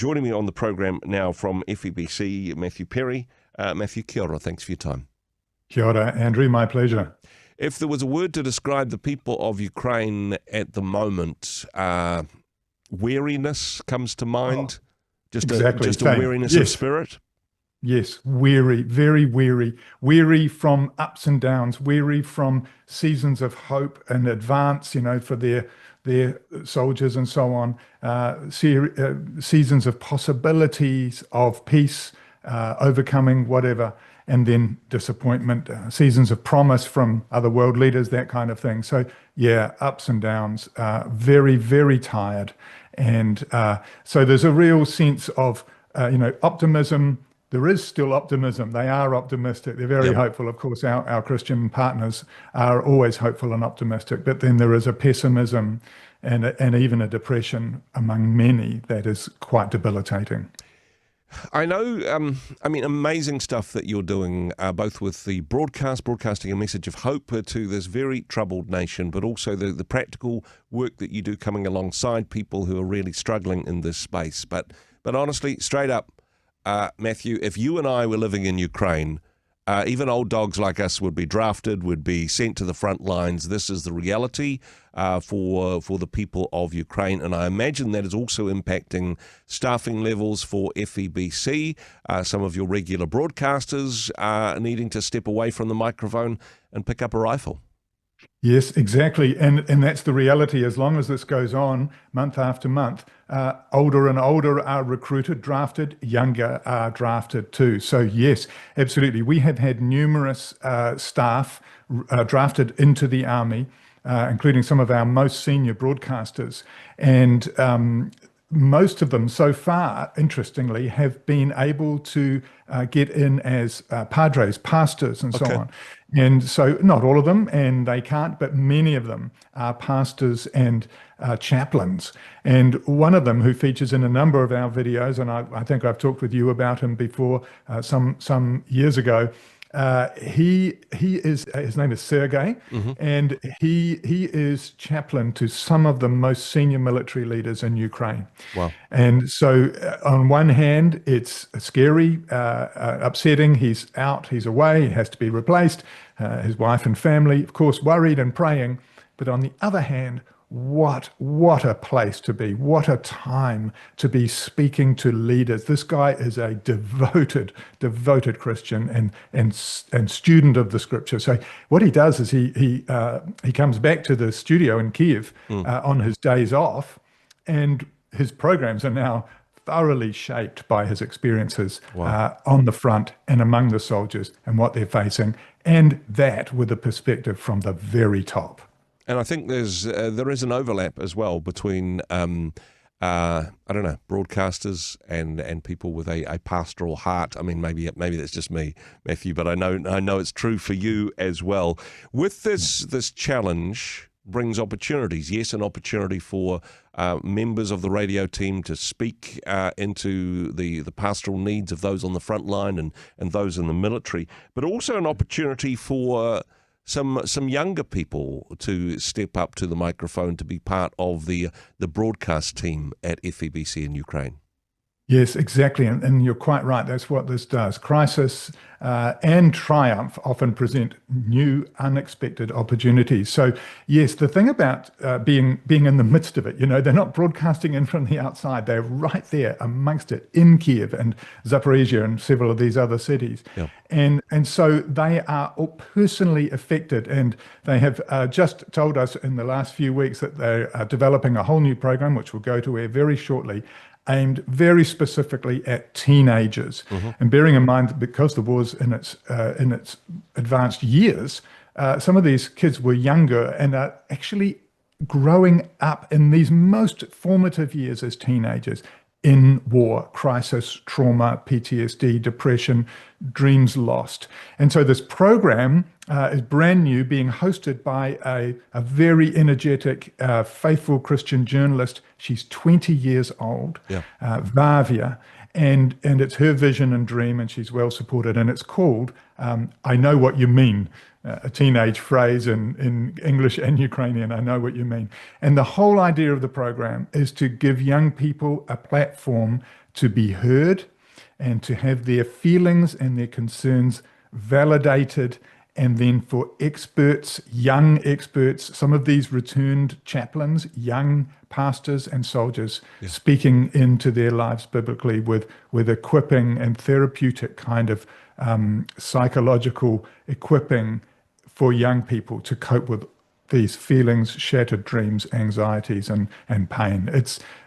joining me on the program now from FEBC, Matthew Perry. Matthew, kia ora, thanks for your time. Kia ora, Andrew, my pleasure. If there was a word to describe the people of Ukraine at the moment, weariness comes to mind. Just a weariness of spirit. Yes, weary, very weary. Weary from ups and downs, weary from seasons of hope and advance, for their soldiers and so on, seasons of possibilities of peace, overcoming whatever, and then disappointment, seasons of promise from other world leaders, that kind of thing. So yeah, ups and downs, very, very tired. And so there's a real sense of, optimism. There is still optimism. They are optimistic. They're very hopeful. Of course, our Christian partners are always hopeful and optimistic, but then there is a pessimism and even a depression among many that is quite debilitating. I know, amazing stuff that you're doing, both with the broadcasting a message of hope to this very troubled nation, but also the practical work that you do coming alongside people who are really struggling in this space. But honestly, straight up, Matthew, if you and I were living in Ukraine, even old dogs like us would be drafted, would be sent to the front lines. This is the reality for the people of Ukraine, and I imagine that is also impacting staffing levels for FEBC. Some of your regular broadcasters are needing to step away from the microphone and pick up a rifle. Yes, exactly. And that's the reality. As long as this goes on month after month, older and older are recruited, drafted, younger are drafted too. So yes, absolutely. We have had numerous staff drafted into the army, including some of our most senior broadcasters. And most of them so far, interestingly, have been able to get in as padres, pastors, and so on. And so not all of them, and they can't, but many of them are pastors and chaplains. And one of them who features in a number of our videos, and I think I've talked with you about him before some years ago, his name is Sergei, and he is chaplain to some of the most senior military leaders in Ukraine. Wow. And so on one hand, it's scary, upsetting. He's out, he's away, he has to be replaced. His wife and family, of course, worried and praying. But on the other hand, what a place to be, what a time to be speaking to leaders. This guy is a devoted Christian and student of the scripture. So what he does is he comes back to the studio in Kiev on his days off, and his programs are now thoroughly shaped by his experiences on the front and among the soldiers and what they're facing, and that with a perspective from the very top. And I think there is an overlap as well between broadcasters and people with a pastoral heart. I mean, maybe that's just me, Matthew, but I know it's true for you as well. With this challenge brings opportunities. Yes, an opportunity for members of the radio team to speak into the pastoral needs of those on the front line and those in the military, but also an opportunity for some younger people to step up to the microphone to be part of the broadcast team at FEBC in Ukraine. Yes, exactly. And you're quite right. That's what this does. Crisis and triumph often present new, unexpected opportunities. So yes, the thing about being in the midst of it, they're not broadcasting in from the outside. They're right there amongst it in Kiev and Zaporizhia and several of these other cities. Yeah. And so they are all personally affected. And they have just told us in the last few weeks that they are developing a whole new program, which will go to air very shortly, aimed very specifically at teenagers. And bearing in mind that because the war's in its advanced years, some of these kids were younger and are actually growing up in these most formative years as teenagers in war, crisis, trauma, PTSD, depression, dreams lost. And so this program is brand new, being hosted by a very energetic, faithful Christian journalist. She's 20 years old, Vavia, and it's her vision and dream, and she's well supported. And it's called I Know What You Mean, a teenage phrase in English and Ukrainian, I know what you mean. And the whole idea of the program is to give young people a platform to be heard and to have their feelings and their concerns validated, and then for experts, young experts, some of these returned chaplains, young pastors and soldiers, speaking into their lives biblically with equipping and therapeutic kind of psychological equipping for young people to cope with these feelings, shattered dreams, anxieties, and pain.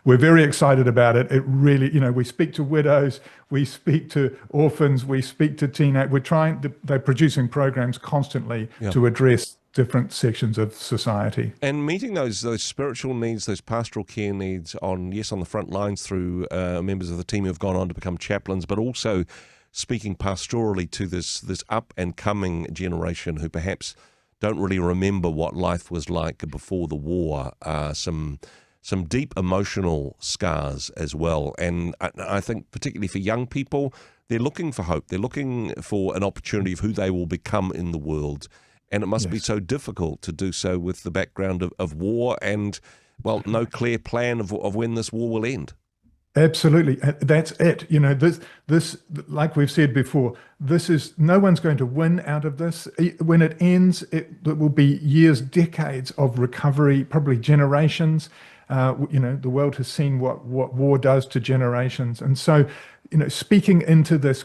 We're very excited about it. It really, we speak to widows, we speak to orphans, we speak to teenagers. They're producing programs constantly to address different sections of society. And meeting those spiritual needs, those pastoral care needs on the front lines through members of the team who have gone on to become chaplains, but also speaking pastorally to this up and coming generation who perhaps don't really remember what life was like before the war, some deep emotional scars as well. And I think particularly for young people, they're looking for hope. They're looking for an opportunity of who they will become in the world. And it must be so difficult to do so with the background of war and, no clear plan of when this war will end. Absolutely. That's it. This, like we've said before, no one's going to win out of this. When it ends, it will be years, decades of recovery, probably generations. The world has seen what war does to generations. And so, speaking into this,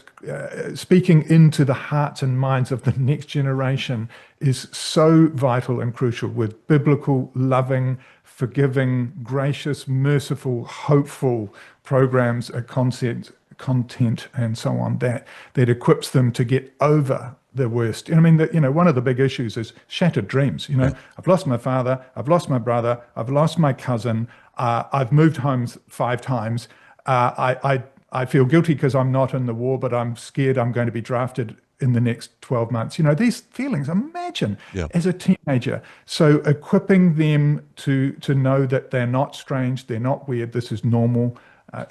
speaking into the hearts and minds of the next generation is so vital and crucial, with biblical, loving, forgiving, gracious, merciful, hopeful programs, content, and so on that equips them to get over the worst. One of the big issues is shattered dreams. I've lost my father, I've lost my brother, I've lost my cousin, I've moved homes 5 times. I feel guilty because I'm not in the war, but I'm scared I'm going to be drafted in the next 12 months. These feelings, imagine as a teenager. So equipping them to know that they're not strange, they're not weird, this is normal,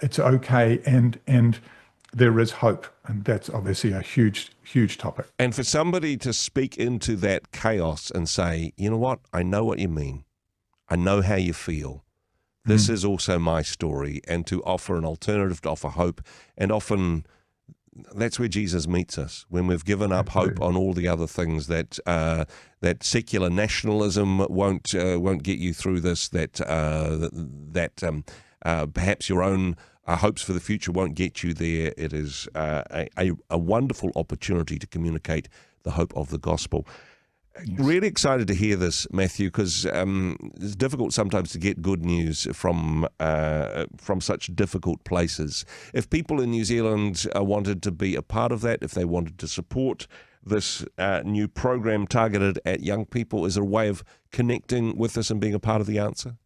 it's okay, and there is hope. And that's obviously a huge, huge topic. And for somebody to speak into that chaos and say, you know what, I know what you mean. I know how you feel. This is also my story, and to offer an alternative, to offer hope. And often that's where Jesus meets us, when we've given up hope on all the other things that secular nationalism won't get you through this, that perhaps your own hopes for the future won't get you there. It is a wonderful opportunity to communicate the hope of the gospel. Yes. Really excited to hear this, Matthew, because it's difficult sometimes to get good news from such difficult places. If people in New Zealand wanted to be a part of that, if they wanted to support this new program targeted at young people, is there a way of connecting with us and being a part of the answer?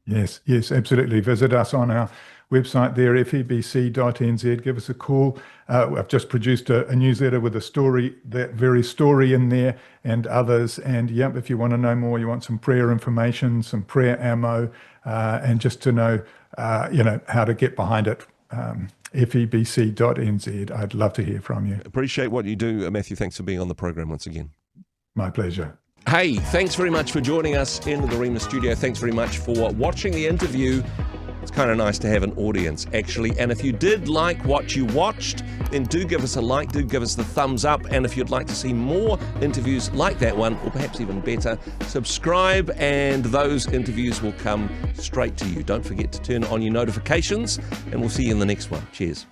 Yes, absolutely. Visit us on our website there, febc.nz. Give us a call. I've just produced a newsletter with that very story in there, and others. And if you want to know more, you want some prayer information, some prayer ammo, and just to know, how to get behind it, febc.nz. I'd love to hear from you. Appreciate what you do, Matthew. Thanks for being on the program once again. My pleasure. Hey, thanks very much for joining us in the Rhema studio. Thanks very much for watching the interview. It's kind of nice to have an audience, actually. And if you did like what you watched, then do give us a like, do give us the thumbs up. And if you'd like to see more interviews like that one, or perhaps even better, subscribe and those interviews will come straight to you. Don't forget to turn on your notifications, and we'll see you in the next one. Cheers.